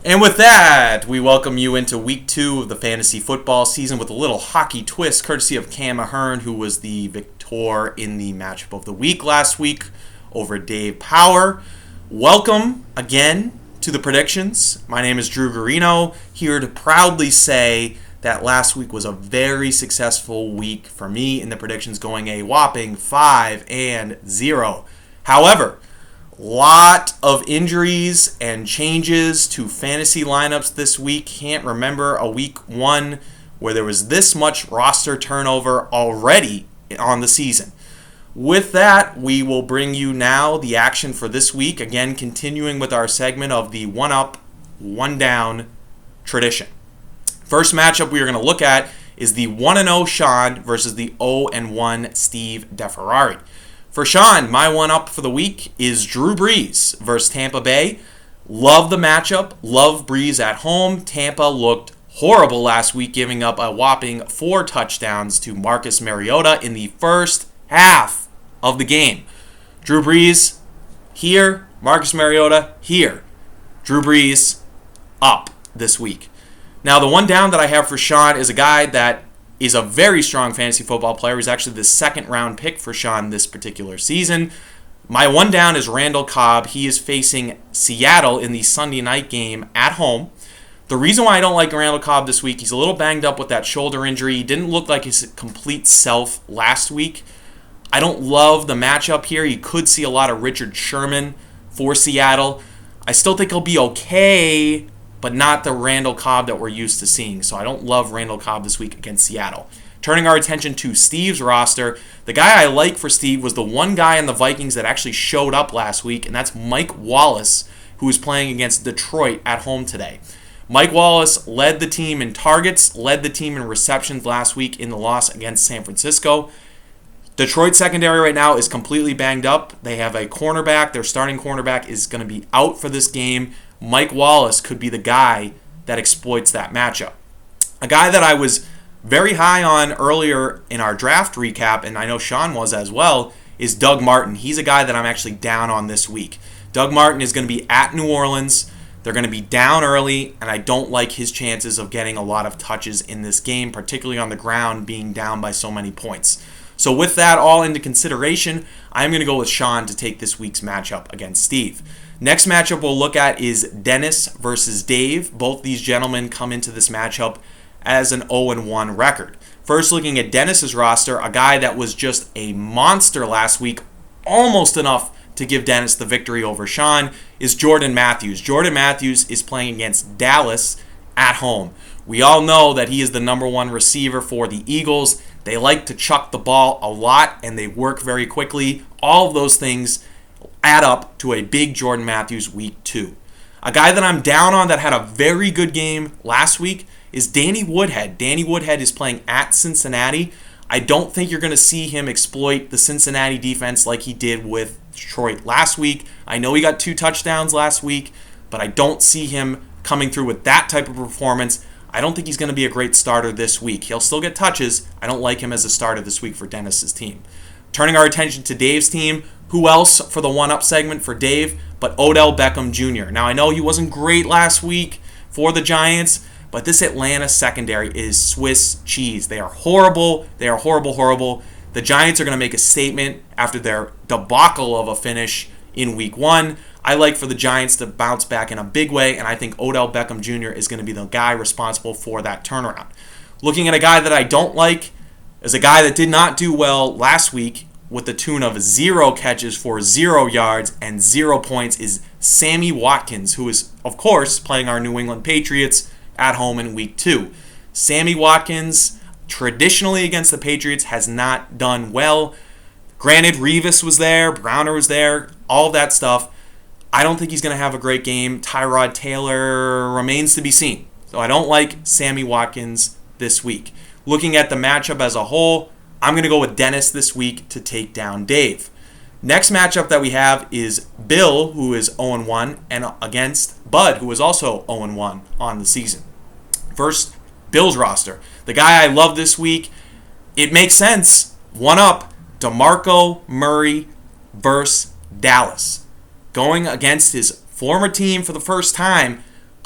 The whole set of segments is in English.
And with that, we welcome you into week 2 of the fantasy football season with a little hockey twist, courtesy of Cam Ahern, who was the victor in the matchup of the week last week over Dave Power. Welcome again to the predictions. My name is Drew Garino, here to proudly say that last week was a very successful week for me in the predictions, going a whopping 5-0. However, lot of injuries and changes to fantasy lineups this week. Can't remember a week 1 where there was this much roster turnover already on the season. With that, we will bring you now the action for this week. Again, continuing with our segment of the one up, one down tradition. First matchup we are going to look at is the 1-0 Sean versus the 0-1 Steve DeFerrari. For Sean, my one-up for the week is Drew Brees versus Tampa Bay. Love the matchup. Love Brees at home. Tampa looked horrible last week, giving up a whopping 4 touchdowns to Marcus Mariota in the first half of the game. Drew Brees here. Marcus Mariota here. Drew Brees up this week. Now, the one down that I have for Sean is a guy that is a very strong fantasy football player. He's actually the second-round pick for Sean this particular season. My one down is Randall Cobb. He is facing Seattle in the Sunday night game at home. The reason why I don't like Randall Cobb this week, he's a little banged up with that shoulder injury. He didn't look like his complete self last week. I don't love the matchup here. You could see a lot of Richard Sherman for Seattle. I still think he'll be okay, but not the Randall Cobb that we're used to seeing. So I don't love Randall Cobb this week against Seattle. Turning our attention to Steve's roster, the guy I like for Steve was the one guy in the Vikings that actually showed up last week, and that's Mike Wallace, who is playing against Detroit at home today. Mike Wallace led the team in targets, led the team in receptions last week in the loss against San Francisco. Detroit secondary right now is completely banged up. They have a cornerback. Their starting cornerback is going to be out for this game. Mike Wallace could be the guy that exploits that matchup. A guy that I was very high on earlier in our draft recap, and I know Sean was as well, is Doug Martin. He's a guy that I'm actually down on this week. Doug Martin is going to be at New Orleans. They're going to be down early, and I don't like his chances of getting a lot of touches in this game, particularly on the ground, being down by so many points. So with that all into consideration, I'm going to go with Sean to take this week's matchup against Steve. Next matchup we'll look at is Dennis versus Dave. Both these gentlemen come into this matchup as an 0-1 record. First, looking at Dennis's roster, a guy that was just a monster last week, almost enough to give Dennis the victory over Sean, is Jordan Matthews. Jordan Matthews is playing against Dallas at home. We all know that he is the number 1 receiver for the Eagles. They like to chuck the ball a lot, and they work very quickly. All of those things add up to a big Jordan Matthews week 2. A guy that I'm down on that had a very good game last week is Danny Woodhead. Danny Woodhead is playing at Cincinnati. I don't think you're going to see him exploit the Cincinnati defense like he did with Detroit last week. I know he got 2 touchdowns last week, but I don't see him coming through with that type of performance. I don't think he's going to be a great starter this week. He'll still get touches. I don't like him as a starter this week for Dennis's team. Turning our attention to Dave's team, who else for the one-up segment for Dave but Odell Beckham Jr.? Now, I know he wasn't great last week for the Giants, but this Atlanta secondary is Swiss cheese. They are horrible. They are horrible, horrible. The Giants are going to make a statement after their debacle of a finish in week 1. I like for the Giants to bounce back in a big way, and I think Odell Beckham Jr. is going to be the guy responsible for that turnaround. Looking at a guy that I don't like is a guy that did not do well last week with the tune of 0 catches for 0 yards and 0 points is Sammy Watkins, who is, of course, playing our New England Patriots at home in week 2. Sammy Watkins, traditionally against the Patriots, has not done well. Granted, Revis was there, Browner was there, all of that stuff. I don't think he's going to have a great game. Tyrod Taylor remains to be seen. So I don't like Sammy Watkins this week. Looking at the matchup as a whole, I'm going to go with Dennis this week to take down Dave. Next matchup that we have is Bill, who is 0-1, and against Bud, who is also 0-1 on the season. First, Bill's roster. The guy I love this week, it makes sense. One up, DeMarco Murray versus Dallas. Going against his former team for the first time,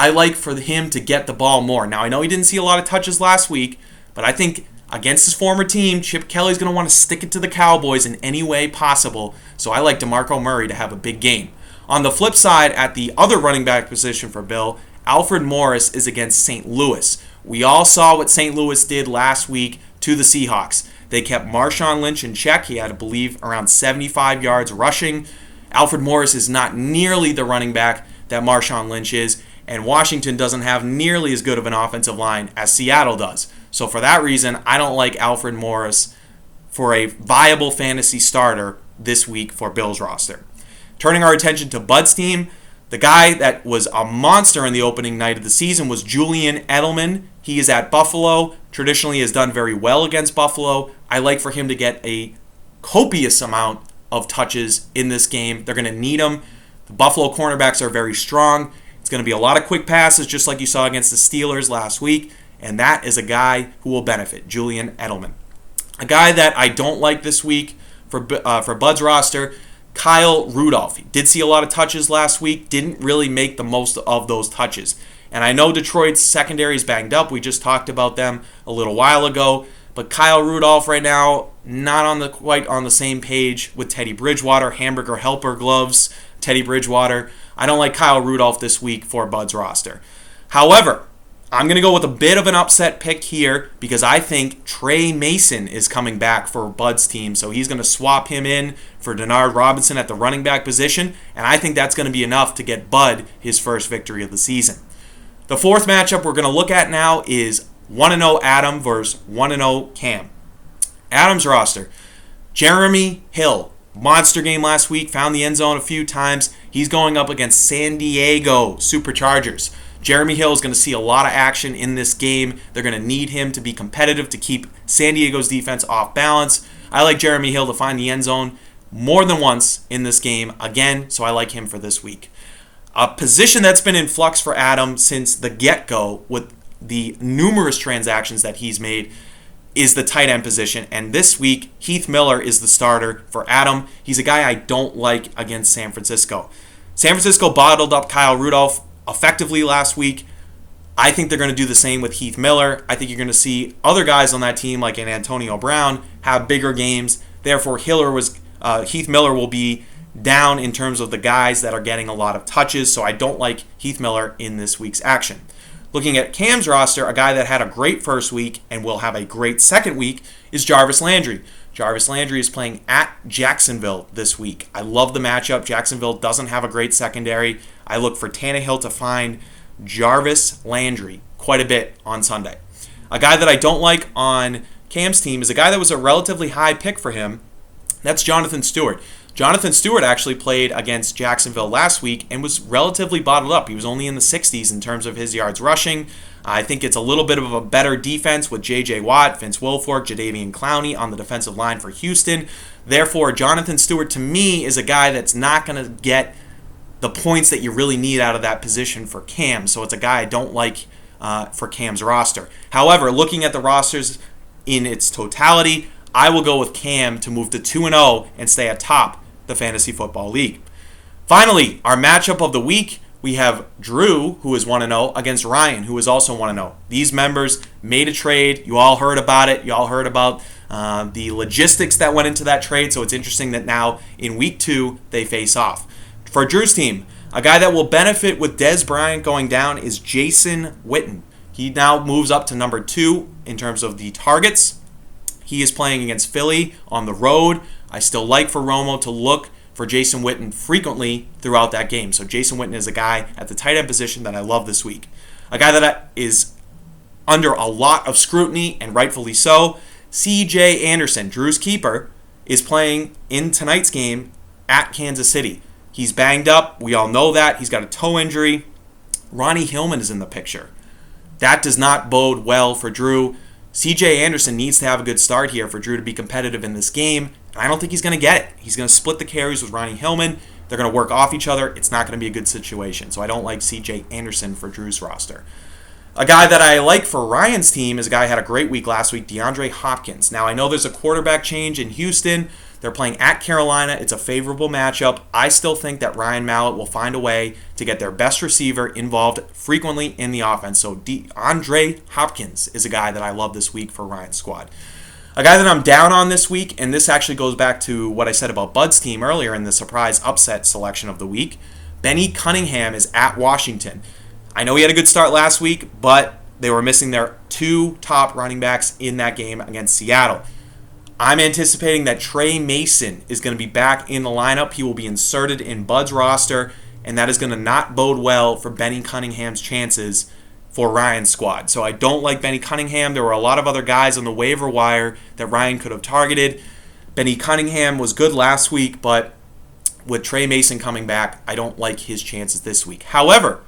I like for him to get the ball more. Now, I know he didn't see a lot of touches last week, but I think against his former team, Chip Kelly's going to want to stick it to the Cowboys in any way possible. So I like DeMarco Murray to have a big game. On the flip side, at the other running back position for Bill, Alfred Morris is against St. Louis. We all saw what St. Louis did last week to the Seahawks. They kept Marshawn Lynch in check. He had, I believe, around 75 yards rushing. Alfred Morris is not nearly the running back that Marshawn Lynch is, and Washington doesn't have nearly as good of an offensive line as Seattle does. So for that reason, I don't like Alfred Morris for a viable fantasy starter this week for Bill's roster. Turning our attention to Bud's team, the guy that was a monster in the opening night of the season was Julian Edelman. He is at Buffalo. Traditionally has done very well against Buffalo. I like for him to get a copious amount of touches in this game. They're going to need him. The Buffalo cornerbacks are very strong. It's going to be a lot of quick passes, just like you saw against the Steelers last week, and that is a guy who will benefit, Julian Edelman. A guy that I don't like this week for Bud's roster, Kyle Rudolph. He did see a lot of touches last week, didn't really make the most of those touches. And I know Detroit's secondary is banged up. We just talked about them a little while ago. But Kyle Rudolph right now, not quite on the same page with Teddy Bridgewater, hamburger helper gloves, Teddy Bridgewater. I don't like Kyle Rudolph this week for Bud's roster. However, I'm going to go with a bit of an upset pick here because I think Trey Mason is coming back for Bud's team. So he's going to swap him in for Denard Robinson at the running back position. And I think that's going to be enough to get Bud his first victory of the season. The fourth matchup we're going to look at now is 1-0 Adam versus 1-0 Cam. Adam's roster, Jeremy Hill. Monster game last week, found the end zone a few times. He's going up against San Diego Superchargers. Jeremy Hill is going to see a lot of action in this game. They're going to need him to be competitive to keep San Diego's defense off balance. I like Jeremy Hill to find the end zone more than once in this game again, so I like him for this week. A position that's been in flux for Adam since the get-go with the numerous transactions that he's made is the tight end position. And this week, Heath Miller is the starter for Adam. He's a guy I don't like against San Francisco. San Francisco bottled up Kyle Rudolph effectively last week. I think they're going to do the same with Heath Miller. I think you're going to see other guys on that team, like an Antonio Brown, have bigger games. Therefore, Heath Miller will be down in terms of the guys that are getting a lot of touches. So I don't like Heath Miller in this week's action. Looking at Cam's roster, a guy that had a great first week and will have a great second week is Jarvis Landry. Jarvis Landry is playing at Jacksonville this week. I love the matchup. Jacksonville doesn't have a great secondary. I look for Tannehill to find Jarvis Landry quite a bit on Sunday. A guy that I don't like on Cam's team is a guy that was a relatively high pick for him. That's Jonathan Stewart. Jonathan Stewart actually played against Jacksonville last week and was relatively bottled up. He was only in the 60s in terms of his yards rushing. I think it's a little bit of a better defense with J.J. Watt, Vince Wilfork, Jadeveon Clowney on the defensive line for Houston. Therefore, Jonathan Stewart to me is a guy that's not going to get the points that you really need out of that position for Cam. So it's a guy I don't like for Cam's roster. However, looking at the rosters in its totality, I will go with Cam to move to 2-0 and stay atop the Fantasy Football League. Finally, our matchup of the week, we have Drew, who is 1-0, against Ryan, who is also 1-0. These members made a trade. You all heard about it. You all heard about the logistics that went into that trade, so it's interesting that now in week 2 they face off. For Drew's team, a guy that will benefit with Dez Bryant going down is Jason Witten. He now moves up to number 2 in terms of the targets. He is playing against Philly on the road. I still like for Romo to look for Jason Witten frequently throughout that game. So Jason Witten is a guy at the tight end position that I love this week. A guy that is under a lot of scrutiny, and rightfully so, C.J. Anderson, Drew's keeper, is playing in tonight's game at Kansas City. He's banged up. We all know that. He's got a toe injury. Ronnie Hillman is in the picture. That does not bode well for Drew. C.J. Anderson needs to have a good start here for Drew to be competitive in this game. And I don't think he's going to get it. He's going to split the carries with Ronnie Hillman. They're going to work off each other. It's not going to be a good situation. So I don't like C.J. Anderson for Drew's roster. A guy that I like for Ryan's team is a guy who had a great week last week, DeAndre Hopkins. Now, I know there's a quarterback change in Houston. They're playing at Carolina. It's a favorable matchup. I still think that Ryan Mallett will find a way to get their best receiver involved frequently in the offense. So DeAndre Hopkins is a guy that I love this week for Ryan's squad. A guy that I'm down on this week, and this actually goes back to what I said about Bud's team earlier in the surprise upset selection of the week. Benny Cunningham is at Washington. I know he had a good start last week, but they were missing their 2 top running backs in that game against Seattle. I'm anticipating that Trey Mason is going to be back in the lineup. He will be inserted in Bud's roster, and that is going to not bode well for Benny Cunningham's chances for Ryan's squad. So I don't like Benny Cunningham. There were a lot of other guys on the waiver wire that Ryan could have targeted. Benny Cunningham was good last week, but with Trey Mason coming back, I don't like his chances this week. However,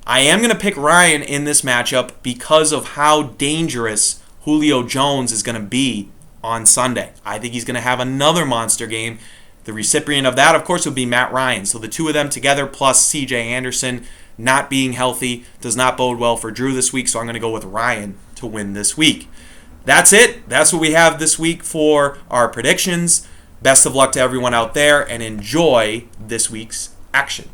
I am going to pick Ryan in this matchup because of how dangerous Julio Jones is going to be on Sunday. I think he's going to have another monster game. The recipient of that, of course, would be Matt Ryan. So the two of them together plus C.J. Anderson not being healthy does not bode well for Drew this week, so I'm going to go with Ryan to win this week. That's it. That's what we have this week for our predictions. Best of luck to everyone out there, and enjoy this week's action.